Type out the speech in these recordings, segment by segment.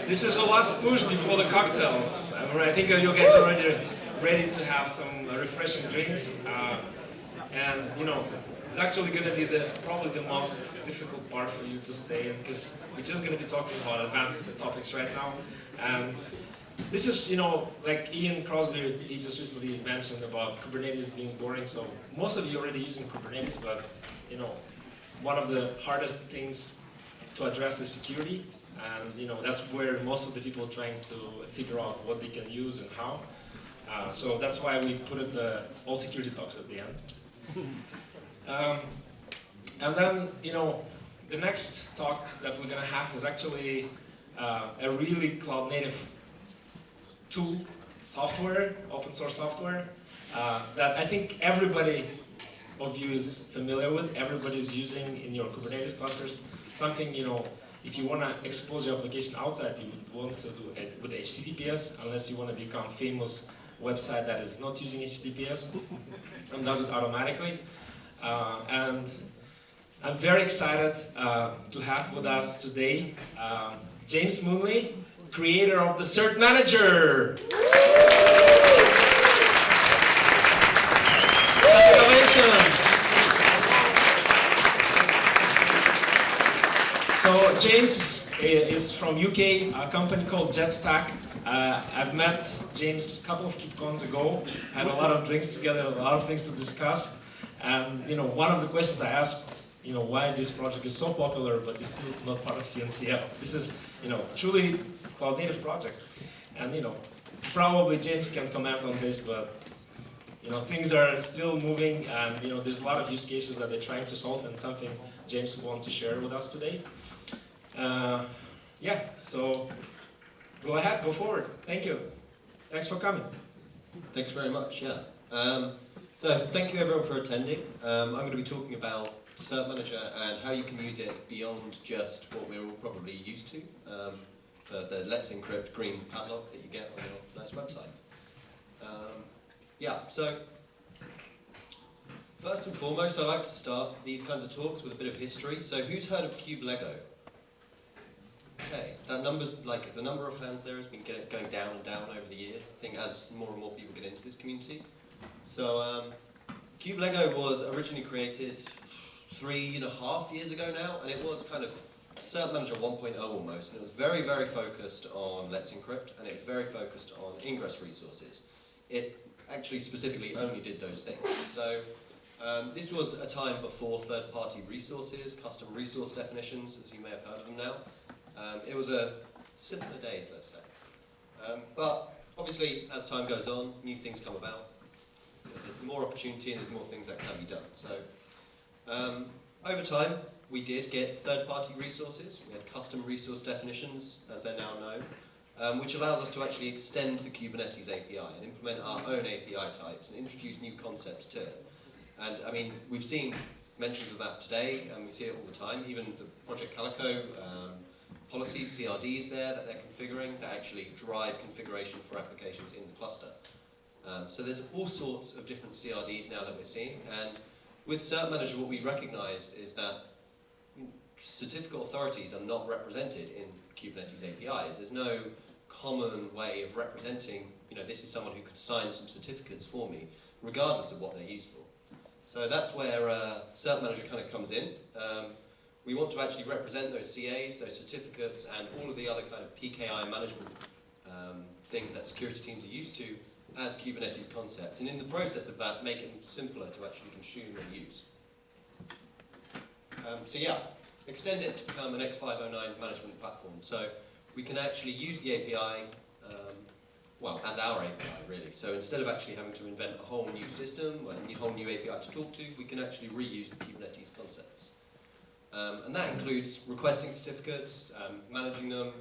This is the last push before the cocktails. I think you guys are already ready to have some refreshing drinks. And you know, it's actually going to be probably the most difficult part for you to stay in, because we're just going to be talking about advanced topics right now. And this is, you know, like Ian Crosby, he just recently mentioned about Kubernetes being boring. So most of you are already using Kubernetes, but you know, one of the hardest things to address is security. And you know, that's where most of the people are trying to figure out what they can use and how. So that's why we put the all security talks at the end. And then, you know, the next talk that we're going to have is actually a really cloud-native tool, software, open source software, that I think everybody of you is familiar with, everybody's using in your Kubernetes clusters. Something, you know, if you want to expose your application outside, you would want to do it with HTTPS, unless you want to become famous website that is not using HTTPS and does it automatically. And I'm very excited to have with us today James Munnelly, creator of the Cert-Manager. Congratulations. So James is from UK, a company called Jetstack. I've met James a couple of KubeCons ago, had a lot of drinks together, a lot of things to discuss. And you know, one of the questions I asked, you know, why this project is so popular, but it's still not part of CNCF. This is, you know, truly a cloud-native project. And you know, probably James can comment on this, but you know, things are still moving, and you know, there's a lot of use cases that they're trying to solve, and something James will want to share with us today. Yeah, so go ahead, go forward. Thank you. Thanks for coming. Thanks very much, yeah. So thank you everyone for attending. I'm going to be talking about Cert-Manager and how you can use it beyond just what we're all probably used to for the Let's Encrypt green padlock that you get on your nice website. Yeah, so first and foremost, I like to start these kinds of talks with a bit of history. So who's heard of KubeLego? Okay, that number's like the number of hands there has been going down and down over the years. I think as more and more people get into this community. So KubeLego was originally created 3.5 years ago now, and it was kind of Cert-Manager 1.0 almost. And it was very, very focused on Let's Encrypt, and it was very focused on ingress resources. It actually specifically only did those things. So this was a time before third-party resources, custom resource definitions, as you may have heard of them now. It was a simpler days, let's say. But obviously, as time goes on, new things come about. You know, there's more opportunity and there's more things that can be done. So over time, we did get third-party resources. We had custom resource definitions, as they're now known, which allows us to actually extend the Kubernetes API and implement our own API types and introduce new concepts to it. And I mean, we've seen mentions of that today, and we see it all the time. Even the Project Calico policies, CRDs there that they're configuring that actually drive configuration for applications in the cluster. So there's all sorts of different CRDs now that we're seeing, and with Cert-Manager what we recognized is that certificate authorities are not represented in Kubernetes APIs. There's no common way of representing, you know, this is someone who could sign some certificates for me, regardless of what they're used for. So that's where Cert-Manager kind of comes in. We want to actually represent those CAs, those certificates, and all of the other kind of PKI management things that security teams are used to as Kubernetes concepts. And in the process of that, make it simpler to actually consume and use. So yeah, extend it to become an x509 management platform. So we can actually use the API, well, as our API really. So instead of actually having to invent a whole new system, a whole new API to talk to, we can actually reuse the Kubernetes concepts. And that includes requesting certificates, managing them,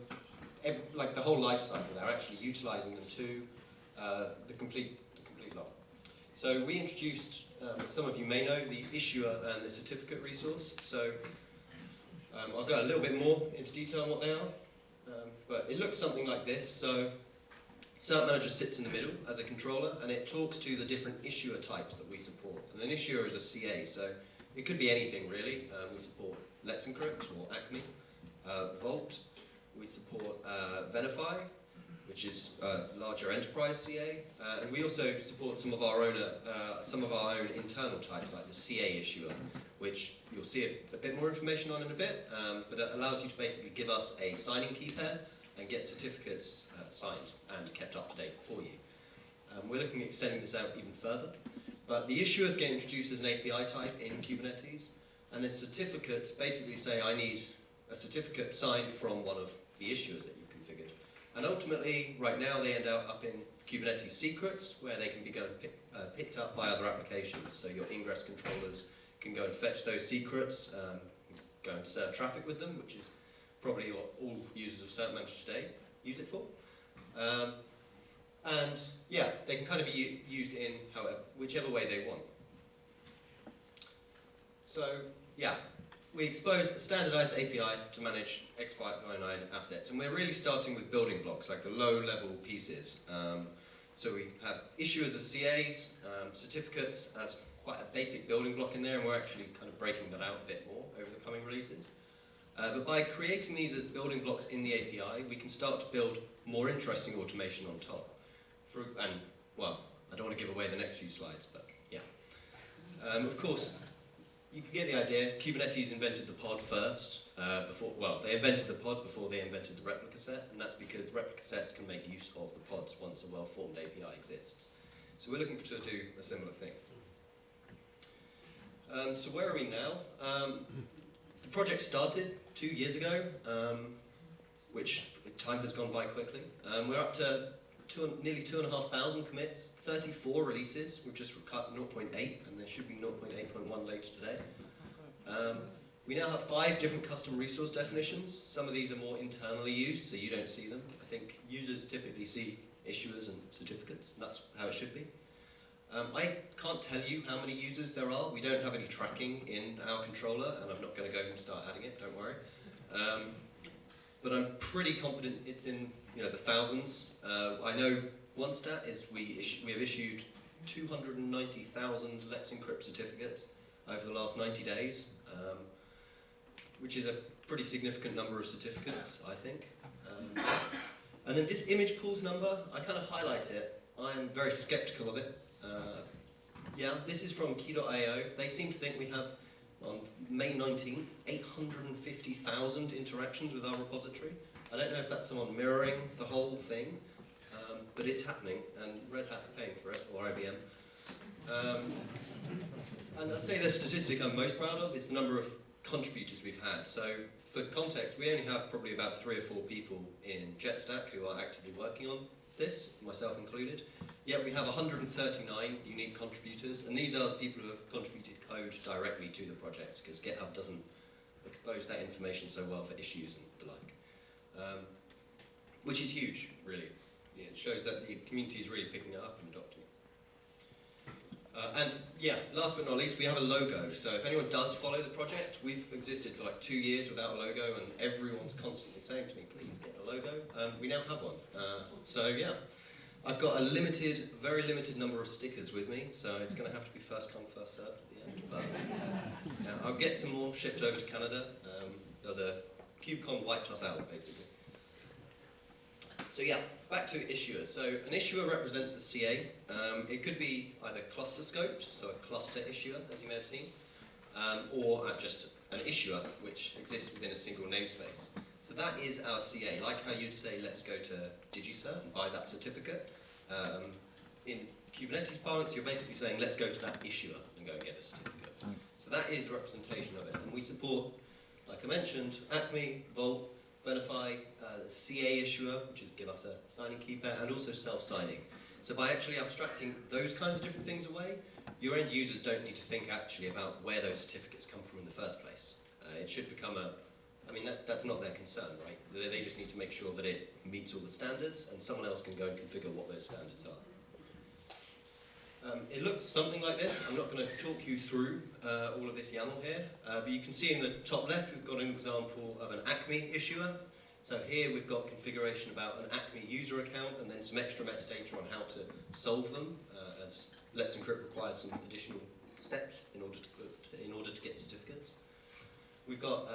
like the whole life cycle. They're actually utilizing them too, the complete lot. So we introduced, as some of you may know, the issuer and the certificate resource. So I'll go a little bit more into detail on what they are, but it looks something like this. So Cert-Manager sits in the middle as a controller, and it talks to the different issuer types that we support. And an issuer is a CA, so it could be anything really. We support Let's Encrypt or Acme, Vault. We we support Verify, which is a larger enterprise CA, and we also support some of our own internal types, like the CA issuer, which you'll see a bit more information on in a bit, but it allows you to basically give us a signing key pair and get certificates signed and kept up to date for you. We're looking at extending this out even further, but the issuers get introduced as an API type in Kubernetes, and then certificates basically say I need a certificate signed from one of the issuers that you've configured. And ultimately, right now, they end up in Kubernetes secrets, where they can be picked up by other applications. So your ingress controllers can go and fetch those secrets, go and serve traffic with them, which is probably what all users of Cert-Manager today use it for. And yeah, they can kind of be used in whichever way they want. So yeah, we expose a standardized API to manage x509 assets, and we're really starting with building blocks, like the low-level pieces. So we have issuers as CAs, certificates as quite a basic building block in there, and we're actually kind of breaking that out a bit more over the coming releases. But by creating these as building blocks in the API, we can start to build more interesting automation on top. Well, I don't want to give away the next few slides, but yeah. Of course, you can get the idea. Kubernetes invented the pod first. They invented the pod before they invented the replica set, and that's because replica sets can make use of the pods once a well-formed API exists. So we're looking to do a similar thing. So where are we now? The project started 2 years ago, which time has gone by quickly. We're up to nearly 2,500 commits, 34 releases. We've just cut 0.8, and there should be 0.8.1 later today. We now have 5 different custom resource definitions. Some of these are more internally used, so you don't see them. I think users typically see issuers and certificates, and that's how it should be. I can't tell you how many users there are. We don't have any tracking in our controller, and I'm not going to go and start adding it, don't worry. But I'm pretty confident it's in the thousands. I know one stat is we have issued 290,000 Let's Encrypt certificates over the last 90 days, which is a pretty significant number of certificates, I think. And then this image pools number, I kind of highlight it. I am very skeptical of it. Yeah, this is from key.io. They seem to think we have, on May 19th, 850,000 interactions with our repository. I don't know if that's someone mirroring the whole thing, but it's happening, and Red Hat are paying for it, or IBM. And I'd say the statistic I'm most proud of is the number of contributors we've had. So for context, we only have probably about 3 or 4 people in JetStack who are actively working on this, myself included. Yet we have 139 unique contributors, and these are people who have contributed code directly to the project, because GitHub doesn't expose that information so well for issues and the like. Which is huge, really. Yeah, it shows that the community is really picking it up and adopting it. And yeah, last but not least, we have a logo. So if anyone does follow the project, we've existed for like 2 years without a logo, and everyone's constantly saying to me, please get a logo. We now have one. So yeah. I've got a very limited number of stickers with me, so it's going to have to be first come, first served at the end. But yeah, I'll get some more shipped over to Canada. KubeCon wiped us out, basically. So yeah, back to issuers. So an issuer represents a CA. It could be either cluster scoped, so a cluster issuer, as you may have seen, or just an issuer, which exists within a single namespace. So that is our CA, like how you'd say, let's go to DigiCert and buy that certificate. In Kubernetes parlance, you're basically saying, let's go to that issuer and go and get a certificate. So that is the representation of it. And we support, like I mentioned, Acme, Vault, Verify, CA issuer, which is give us a signing key pair, and also self-signing. So by actually abstracting those kinds of different things away, your end users don't need to think actually about where those certificates come from in the first place. It should become that's not their concern, right? They just need to make sure that it meets all the standards, and someone else can go and configure what those standards are. It looks something like this. I'm not going to talk you through all of this YAML here, but you can see in the top left we've got an example of an Acme issuer. So here we've got configuration about an Acme user account, and then some extra metadata on how to solve them, as Let's Encrypt requires some additional steps in order to get certificates. We've got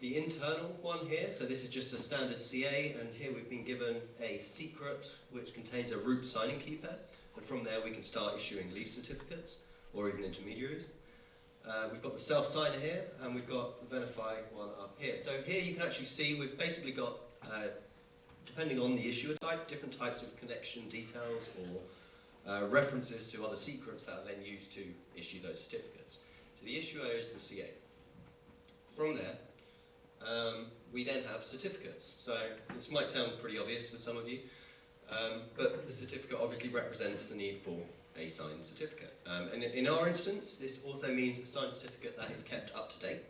the internal one here, so this is just a standard CA, and here we've been given a secret which contains a root signing key pair, and from there we can start issuing leaf certificates, or even intermediaries. We've got the self-signer here, and we've got the Verify one up here. So here you can actually see we've basically got, depending on the issuer type, different types of connection details or references to other secrets that are then used to issue those certificates. So the issuer is the CA. From there, we then have certificates. So this might sound pretty obvious for some of you, but the certificate obviously represents the need for a signed certificate. And in our instance, this also means a signed certificate that is kept up to date.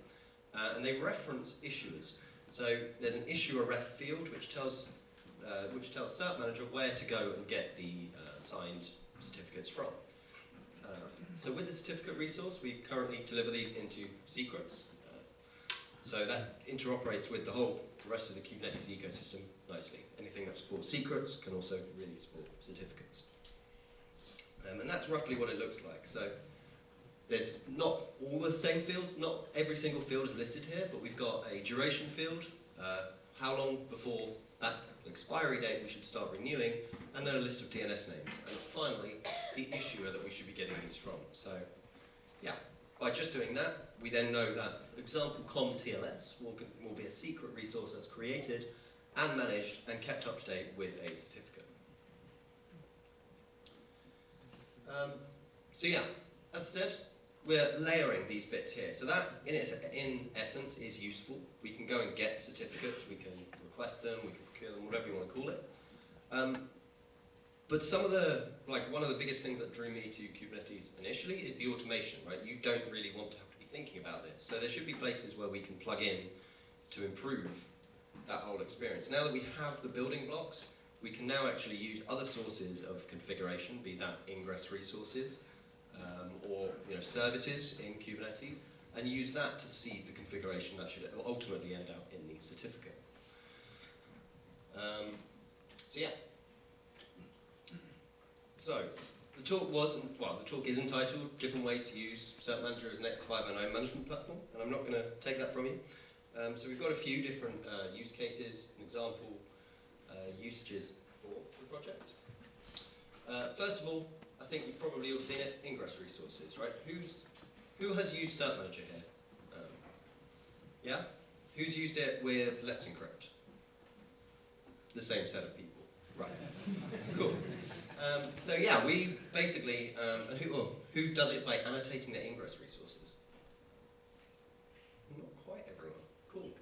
And they reference issuers. So there's an issuer ref field which tells Cert-Manager where to go and get the signed certificates from. So with the certificate resource, we currently deliver these into secrets. So that interoperates with the rest of the Kubernetes ecosystem nicely. Anything that supports secrets can also really support certificates. And that's roughly what it looks like. So there's not all the same fields, not every single field is listed here, but we've got a duration field, how long before that expiry date we should start renewing, and then a list of DNS names. And finally, the issuer that we should be getting these from. So yeah, by just doing that, we then know that example com TLS will be a secret resource that's created and managed and kept up to date with a certificate. So yeah, as I said, we're layering these bits here. So that, in essence, is useful. We can go and get certificates, we can request them, we can procure them, whatever you want to call it. But one of the biggest things that drew me to Kubernetes initially is the automation, right? You don't really want to have to be thinking about this. So there should be places where we can plug in to improve that whole experience. Now that we have the building blocks, we can now actually use other sources of configuration, be that ingress resources or services in Kubernetes, and use that to seed the configuration that should ultimately end up in the certificate. So yeah. So the talk is entitled "Different Ways to Use Cert-Manager as an x509 management platform," and I'm not going to take that from you. So we've got a few different use cases and example usages for the project. First of all, I think you've probably all seen it, ingress resources, right? Who has used Cert-Manager here? Yeah? Who's used it with Let's Encrypt? The same set of people. Right. Cool. So yeah, we basically, and who does it by annotating their ingress resources? Not quite everyone. Cool.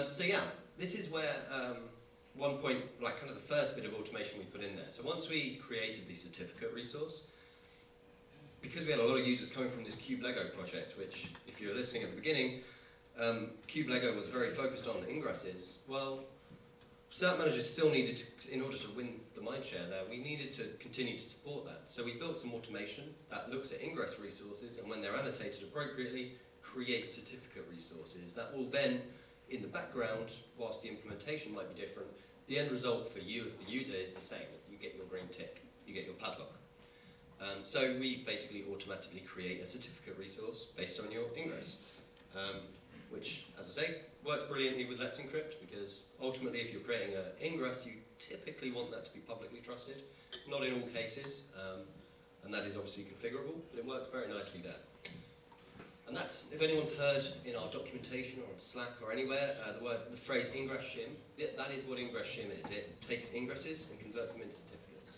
So yeah, this is where one point, kind of the first bit of automation we put in there. So once we created the certificate resource, because we had a lot of users coming from this KubeLego project, which, if you were listening at the beginning, KubeLego was very focused on ingresses. Well, Cert-Manager still needed to, in order to win the mindshare there, we needed to continue to support that. So we built some automation that looks at ingress resources, and when they're annotated appropriately, create certificate resources that will then, in the background, whilst the implementation might be different, the end result for you as the user is the same. You get your green tick, you get your padlock. So we basically automatically create a certificate resource based on your ingress, which, as I say, works brilliantly with Let's Encrypt, because ultimately if you're creating an ingress, you typically want that to be publicly trusted. Not in all cases, and that is obviously configurable, but it works very nicely there. And that's, if anyone's heard in our documentation or on Slack or anywhere, the phrase ingress shim, that is what ingress shim is. It takes ingresses and converts them into certificates.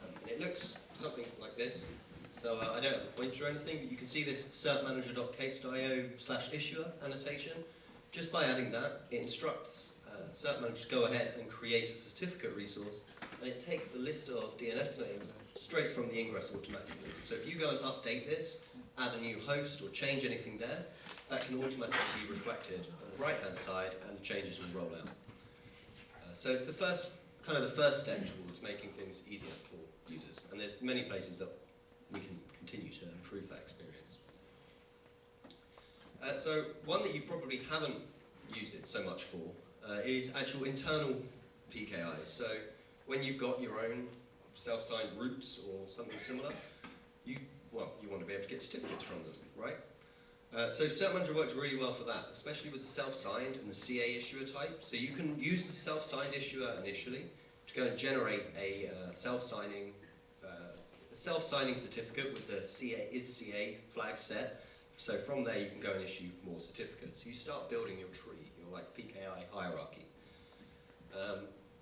And it looks something like this. So I don't have a pointer or anything, but you can see this certmanager.k.io/issuer annotation. Just by adding that, it instructs Cert-Manager to go ahead and create a certificate resource, and it takes the list of DNS names straight from the ingress automatically. So if you go and update this, add a new host or change anything there, that can automatically be reflected on the right-hand side, and the changes will roll out. So it's the first step towards making things easier for users, and there's many places that we can continue to improve that experience. So one that you probably haven't used it so much for is actual internal PKIs. So when you've got your own self-signed roots or something similar, you want to be able to get certificates from them, right? So Cert-Manager works really well for that, especially with the self-signed and the CA issuer type. So you can use the self-signed issuer initially to go and generate a self-signing certificate with the CA flag set. So from there you can go and issue more certificates. So you start building your tree, your like PKI hierarchy.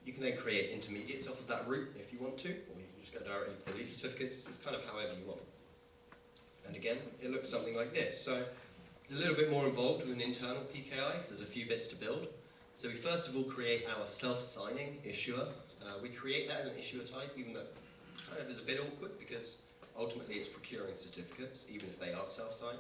You can then create intermediates off of that route if you want to, or you can just go directly to the leaf certificates. It's kind of however you want. And again, it looks something like this. So it's a little bit more involved with an internal PKI because there's a few bits to build. So we first of all create our self-signing issuer. We create that as an issuer type, even though it kind of is a bit awkward because ultimately it's procuring certificates, even if they are self-signed.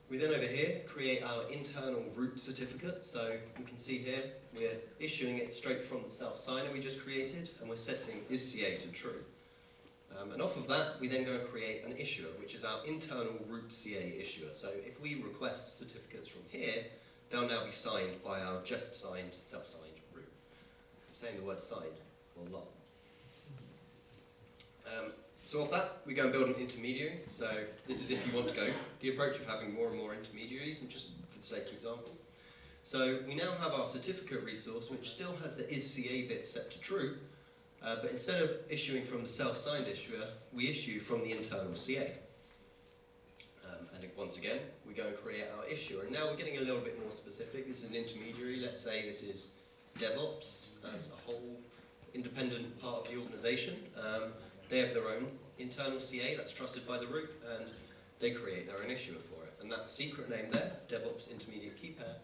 We then over here create our internal root certificate. So we can see here we're issuing it straight from the self-signer we just created, and we're setting isCA to true. And off of that, we then go and create an issuer, which is our internal root CA issuer. So if we request certificates from here, they'll now be signed by our just signed, self-signed root. I'm saying the word signed a lot. So off that, we go and build an intermediary. So this is if you want to go the approach of having more and more intermediaries, and just for the sake of example. So we now have our certificate resource, which still has the isCA bit set to true, but instead of issuing from the self-signed issuer, we issue from the internal CA. And once again, we go and create our issuer. And now we're getting a little bit more specific. This is an intermediary. Let's say this is DevOps as a whole independent part of the organization. They have their own internal CA that's trusted by the root, and they create their own issuer for it. And that secret name there, DevOps Intermediate Key Pair,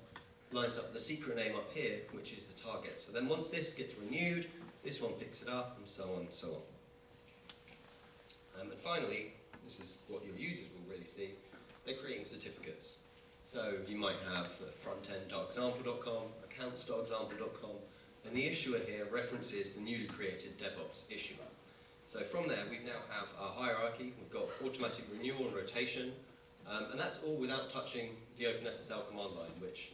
lines up the secret name up here, which is the target. So then once this gets renewed, this one picks it up, and so on and so on. And finally, this is what your users will really see, they're creating certificates. So you might have frontend.example.com, accounts.example.com, and the issuer here references the newly created DevOps issuer. So from there, we now have our hierarchy. We've got automatic renewal and rotation, and that's all without touching the OpenSSL command line, which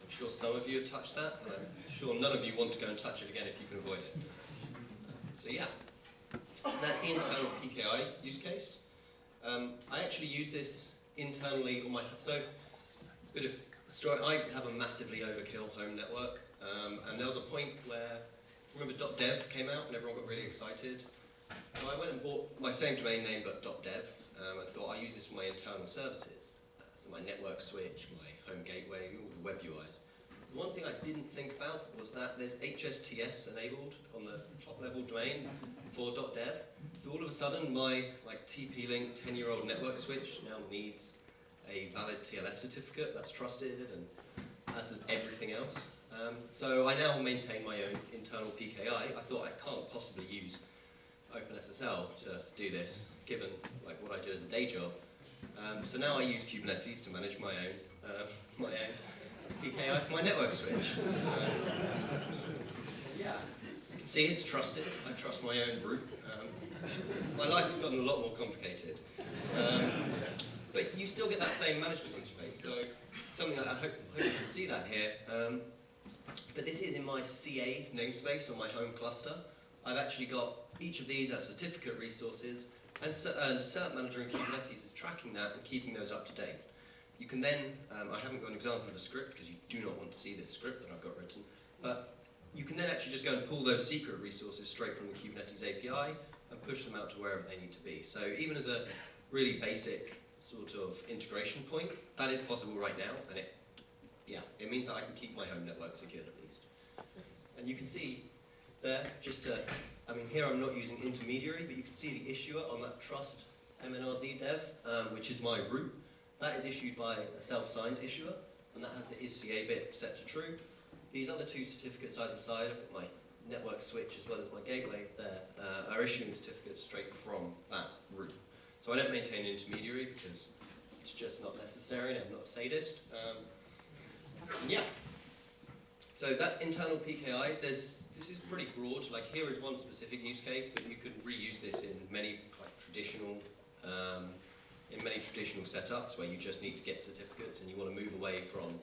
I'm sure some of you have touched that, and I'm sure none of you want to go and touch it again if you can avoid it. So yeah, that's the internal PKI use case. I actually use this internally on my, so bit of story. I have a massively overkill home network, and there was a point where, remember .dev came out and everyone got really excited. So I went and bought my same domain name but .dev. I thought I'll use this for my internal services. So my network switch, my home gateway, all the web UIs. The one thing I didn't think about was that there's HSTS enabled on the top level domain for .dev. So all of a sudden my TP-Link 10-year-old network switch now needs a valid TLS certificate that's trusted, and as does everything else. So I now maintain my own internal PKI. I thought I can't possibly use OpenSSL to do this, given what I do as a day job. So now I use Kubernetes to manage my own PKI for my network switch. Yeah, you can see it's trusted. I trust my own root. My life's gotten a lot more complicated. But you still get that same management interface. So something like I hope you can see that here. But this is in my CA namespace on my home cluster. I've actually got each of these as certificate resources, and Cert-Manager in Kubernetes is tracking that and keeping those up to date. You can then, I haven't got an example of a script because you do not want to see this script that I've got written, but you can then actually just go and pull those secret resources straight from the Kubernetes API and push them out to wherever they need to be. So even as a really basic sort of integration point, that is possible right now, and it means that I can keep my home network secured at least. And you can see there, here I'm not using intermediary, but you can see the issuer on that trust MNRZ dev, which is my root. That is issued by a self-signed issuer, and that has the isCA bit set to true. These other two certificates either side, I've got my network switch as well as my gateway there, are issuing certificates straight from that root. So I don't maintain an intermediary because it's just not necessary, and I'm not a sadist. Yeah. So that's internal PKIs. This is pretty broad. Here is one specific use case, but you could reuse this in many traditional setups where you just need to get certificates and you want to move away from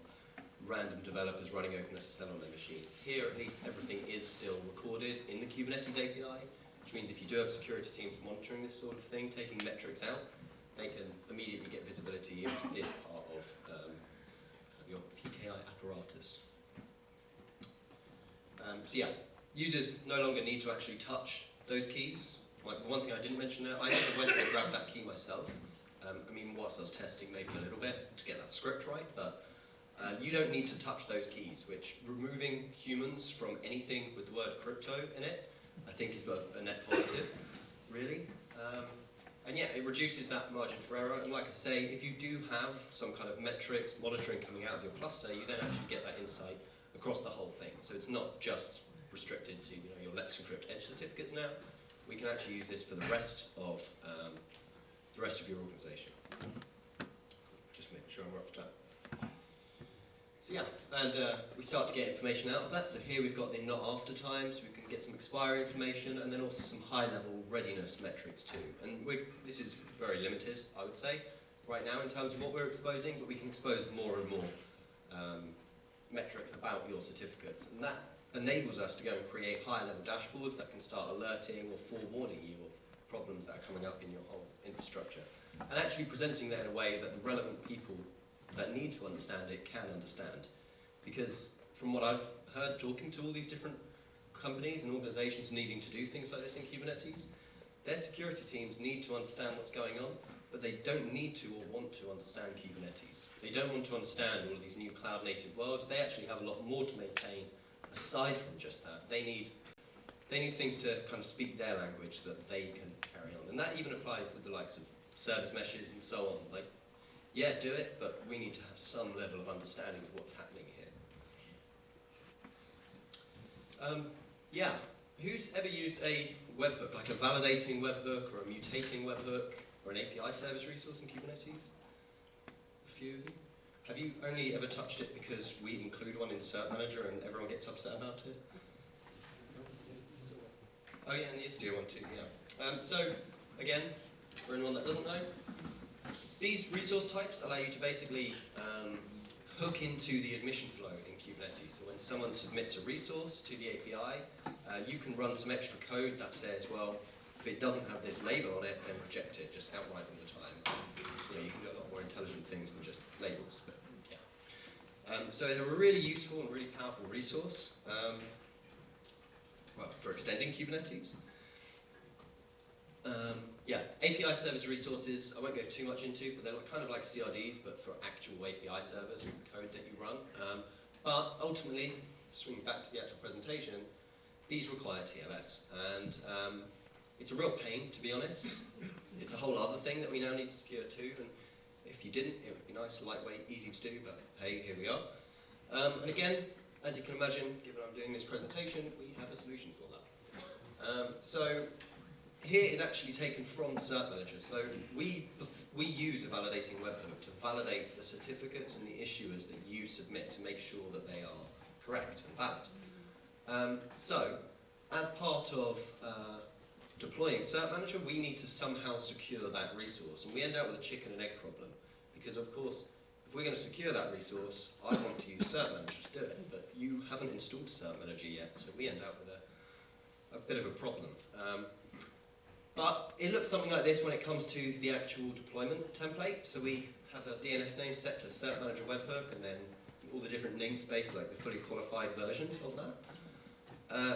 random developers running OpenSSL on their machines. Here, at least, everything is still recorded in the Kubernetes API, which means if you do have security teams monitoring this sort of thing, taking metrics out, they can immediately get visibility into this part of your PKI apparatus. So yeah, users no longer need to actually touch those keys. Like the one thing I didn't mention there, I actually went and grabbed that key myself. I mean, whilst I was testing maybe a little bit to get that script right, but you don't need to touch those keys, which removing humans from anything with the word crypto in it, I think is a net positive, really. And yeah, it reduces that margin for error. And like I say, if you do have some kind of metrics, monitoring coming out of your cluster, you then actually get that insight across the whole thing. So it's not just restricted to your Let's Encrypt Edge certificates now. We can actually use this for the rest of your organization. Just make sure I'm right for time. So yeah, and we start to get information out of that. So here we've got the not after time, so we can get some expiry information, and then also some high-level readiness metrics too. And this is very limited, I would say, right now in terms of what we're exposing, but we can expose more and more metrics about your certificates. And that enables us to go and create high-level dashboards that can start alerting or forewarning you of problems that are coming up in your whole infrastructure. And actually presenting that in a way that the relevant people that need to understand it can understand. Because from what I've heard talking to all these different companies and organizations needing to do things like this in Kubernetes, their security teams need to understand what's going on, but they don't need to or want to understand Kubernetes. They don't want to understand all of these new cloud-native worlds. They actually have a lot more to maintain aside from just that. They need things to kind of speak their language that they can carry on. And that even applies with the likes of service meshes and so on. Like, yeah, do it, but we need to have some level of understanding of what's happening here. Yeah, who's ever used a webhook, like a validating webhook or a mutating webhook or an API service resource in Kubernetes? A few of you? Have you only ever touched it because we include one in Cert-Manager and everyone gets upset about it? Oh yeah, and the Istio one too, yeah. So, again, for anyone that doesn't know, these resource types allow you to basically hook into the admission flow in Kubernetes. So when someone submits a resource to the API, you can run some extra code that says, well, if it doesn't have this label on it, then reject it just outright all the time. You can do a lot more intelligent things than just labels, but yeah. So they're a really useful and really powerful resource for extending Kubernetes. Yeah, API service resources, I won't go too much into, but they're kind of like CRDs, but for actual API servers and code that you run. But ultimately, swinging back to the actual presentation, these require TLS. And it's a real pain, to be honest. It's a whole other thing that we now need to secure too. And if you didn't, it would be nice, lightweight, easy to do, but hey, here we are. And again, as you can imagine, given I'm doing this presentation, we have a solution for that. So here is actually taken from Cert-Manager. So we use a validating webhook to validate the certificates and the issuers that you submit to make sure that they are correct and valid. So as part of deploying Cert-Manager, we need to somehow secure that resource. And we end up with a chicken and egg problem. Because of course, if we're going to secure that resource, I want to use Cert-Manager to do it. But you haven't installed Cert-Manager yet, so we end up with a bit of a problem. But it looks something like this when it comes to the actual deployment template. So we have a DNS name set to Cert-Manager webhook, and then all the different namespace, like the fully qualified versions of that.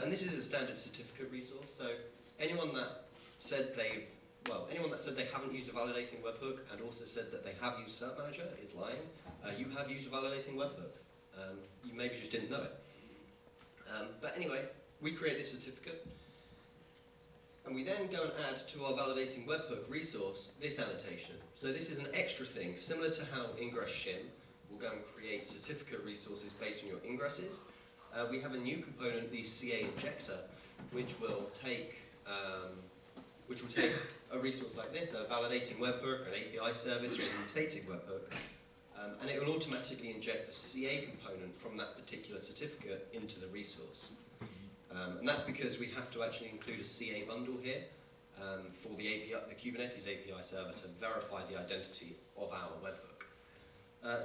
And this is a standard certificate resource. So anyone that said they haven't used a validating webhook and also said that they have used Cert-Manager is lying. You have used a validating webhook. You maybe just didn't know it. But anyway, we create this certificate. And we then go and add to our validating webhook resource this annotation. So this is an extra thing, similar to how Ingress Shim will go and create certificate resources based on your ingresses. We have a new component, the CA injector, which will take a resource like this, a validating webhook, an API service, or a mutating webhook, and it will automatically inject the CA component from that particular certificate into the resource. And that's because we have to actually include a CA bundle here for the Kubernetes API server to verify the identity of our webhook.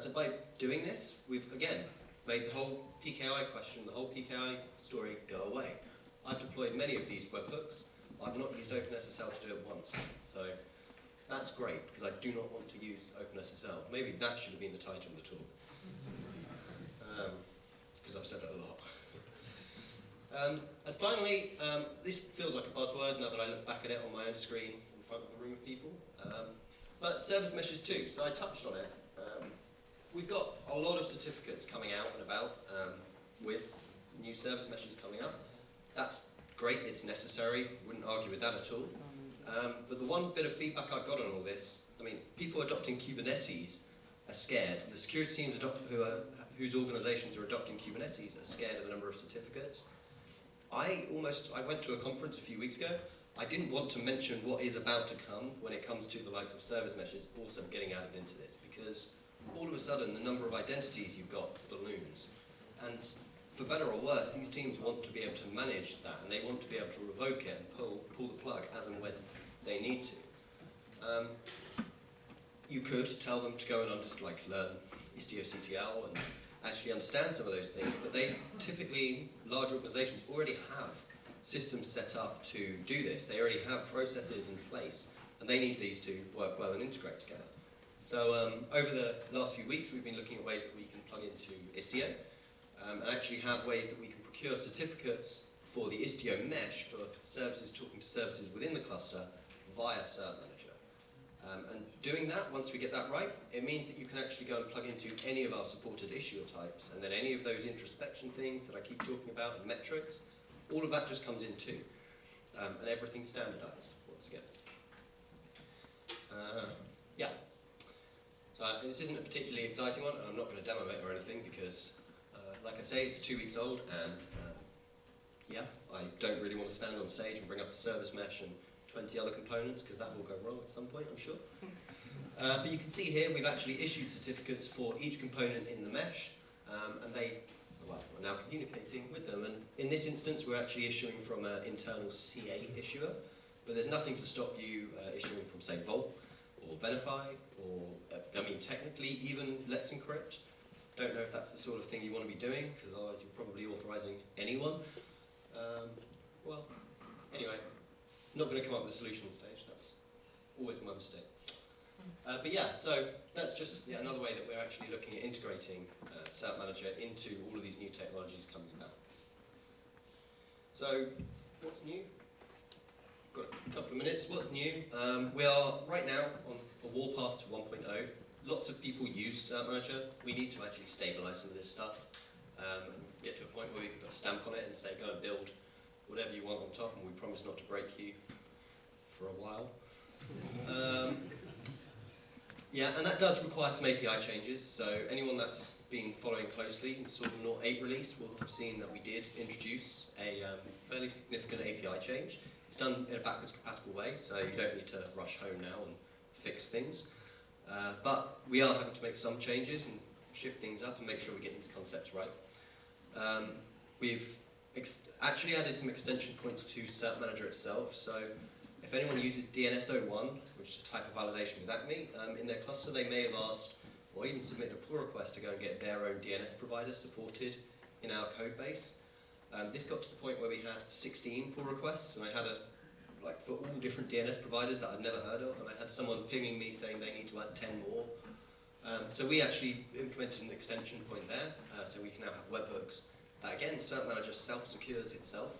So by doing this, we've again made the whole PKI question, the whole PKI story go away. I've deployed many of these webhooks. I've not used OpenSSL to do it once. So That's great, because I do not want to use OpenSSL. Maybe that should have been the title of the talk. Because I've said that a lot. And finally, this feels like a buzzword now that I look back at it on my own screen in front of a room of people. But service meshes too, so I touched on it. We've got a lot of certificates coming out and about with new service meshes coming up. That's great, it's necessary, wouldn't argue with that at all. But the one bit of feedback I've got on all this, I mean, people adopting Kubernetes are scared. The security teams whose organizations are adopting Kubernetes are scared of the number of certificates. I went to a conference a few weeks ago. I didn't want to mention what is about to come when it comes to the likes of service meshes also getting added into this, because all of a sudden the number of identities you've got balloons. And for better or worse, these teams want to be able to manage that, and they want to be able to revoke it and pull the plug as and when they need to. You could tell them to go and learn Istio-CTL and actually understand some of those things, but they typically, large organizations already have systems set up to do this. They already have processes in place, and they need these to work well and integrate together. So over the last few weeks, we've been looking at ways that we can plug into Istio, and actually have ways that we can procure certificates for the Istio mesh for services talking to services within the cluster via Cert-Manager. And doing that, once we get that right, it means that you can actually go and plug into any of our supported issuer types, and then any of those introspection things that I keep talking about and metrics, all of that just comes in too. And everything's standardized, once again. Yeah. So this isn't a particularly exciting one, and I'm not going to demo it or anything because, like I say, it's 2 weeks old, and yeah, I don't really want to stand on stage and bring up a service mesh and 20 other components, because that will go wrong at some point, I'm sure. But you can see here we've actually issued certificates for each component in the mesh, and we're now communicating with them. And in this instance, we're actually issuing from an internal CA issuer, but there's nothing to stop you issuing from, say, Vault or Venafi, or, technically even Let's Encrypt. Don't know if that's the sort of thing you want to be doing, because otherwise you're probably authorizing anyone. Well, anyway. Not going to come up with a solution on stage, that's always my mistake. But yeah, so that's just another way that we're actually looking at integrating Cert-Manager into all of these new technologies coming about. So, what's new? Got a couple of minutes, what's new? We are right now on a warpath to 1.0. Lots of people use Cert-Manager. We need to actually stabilize some of this stuff, and get to a point where we can put a stamp on it and say, go and build whatever you want on top, and we promise not to break you for a while. Yeah, and that does require some API changes, so anyone that's been following closely and saw the 0.8 release will have seen that we did introduce a fairly significant API change. It's done in a backwards compatible way, so you don't need to rush home now and fix things. But we are having to make some changes and shift things up and make sure we get these concepts right. We've actually added some extension points to Cert-Manager itself, so if anyone uses DNS01, which is a type of validation with Acme, in their cluster they may have asked, or even submitted a pull request to go and get their own DNS provider supported in our code base. This got to the point where we had 16 pull requests, and I had for all different DNS providers that I'd never heard of, and I had someone pinging me saying they need to add 10 more. So we actually implemented an extension point there, so we can now have webhooks. Again, Cert-Manager self-secures itself,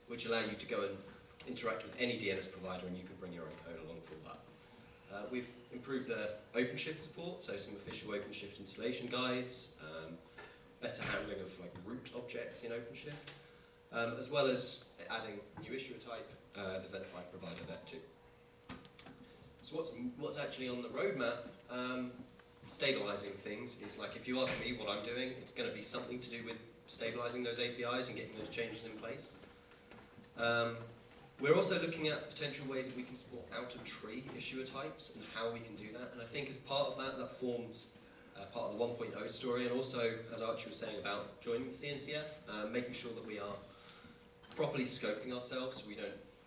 which allow you to go and interact with any DNS provider, and you can bring your own code along for that. We've improved the OpenShift support, so some official OpenShift installation guides, better handling of root objects in OpenShift, as well as adding new issuer type, the Venafi provider there too. So what's actually on the roadmap? Stabilizing things is if you ask me what I'm doing, it's going to be something to do with stabilizing those APIs and getting those changes in place. We're also looking at potential ways that we can support out-of-tree issuer types and how we can do that. And I think as part of that, that forms part of the 1.0 story, and also, as Archie was saying about joining the CNCF, making sure that we are properly scoping ourselves so we don't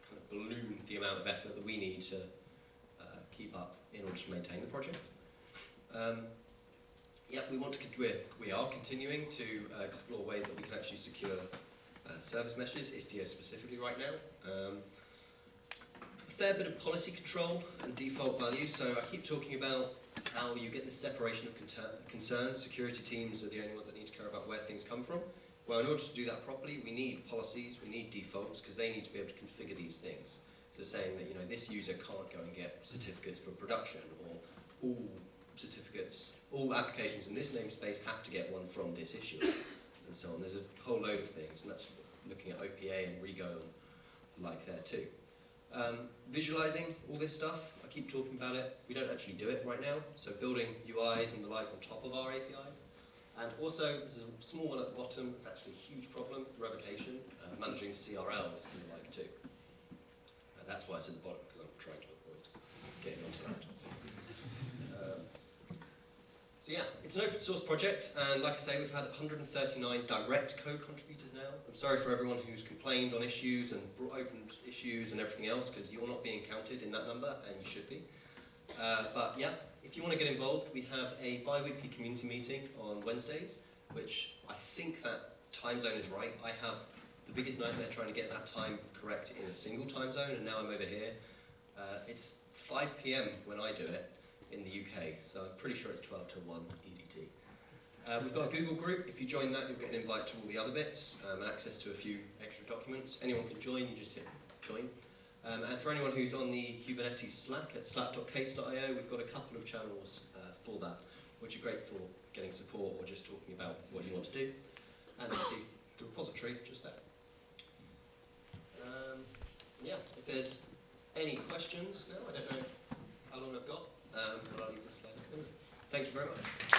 kind of balloon the amount of effort that we need to keep up in order to maintain the project. We are continuing to explore ways that we can actually secure service meshes, Istio specifically right now. fair bit of policy control and default values. So I keep talking about how you get this separation of concerns. Security teams are the only ones that need to care about where things come from. Well, in order to do that properly, we need policies, we need defaults, because they need to be able to configure these things. So saying that, you know, this user can't go and get certificates for production, or all certificates, all applications in this namespace have to get one from this issuer, and so on. There's a whole load of things, and that's looking at OPA and Rego and like there too. Visualizing all this stuff, I keep talking about it. We don't actually do it right now, so building UIs and the like on top of our APIs. And also, there's a small one at the bottom, it's actually a huge problem, revocation, managing CRLs and the like too. And that's why it's at the bottom, because I'm trying to avoid getting onto that. So yeah, it's an open source project, and like I say, we've had 139 direct code contributors now. I'm sorry for everyone who's complained on issues and opened issues and everything else, because you're not being counted in that number, and you should be. But yeah, if you want to get involved, we have a bi-weekly community meeting on Wednesdays, which I think that time zone is right. I have the biggest nightmare trying to get that time correct in a single time zone, and now I'm over here. It's 5 PM when I do it in the UK, so I'm pretty sure it's 12 till 1 EDT. We've got a Google group. If you join that, you'll get an invite to all the other bits and access to a few extra documents. Anyone can join, you just hit join. And for anyone who's on the Kubernetes Slack at slack.cates.io, we've got a couple of channels for that, which are great for getting support or just talking about what you want to do. And obviously, the repository just there. Yeah, if there's any questions now, I don't know how long I've got, but I'll leave this slide. Thank you very much.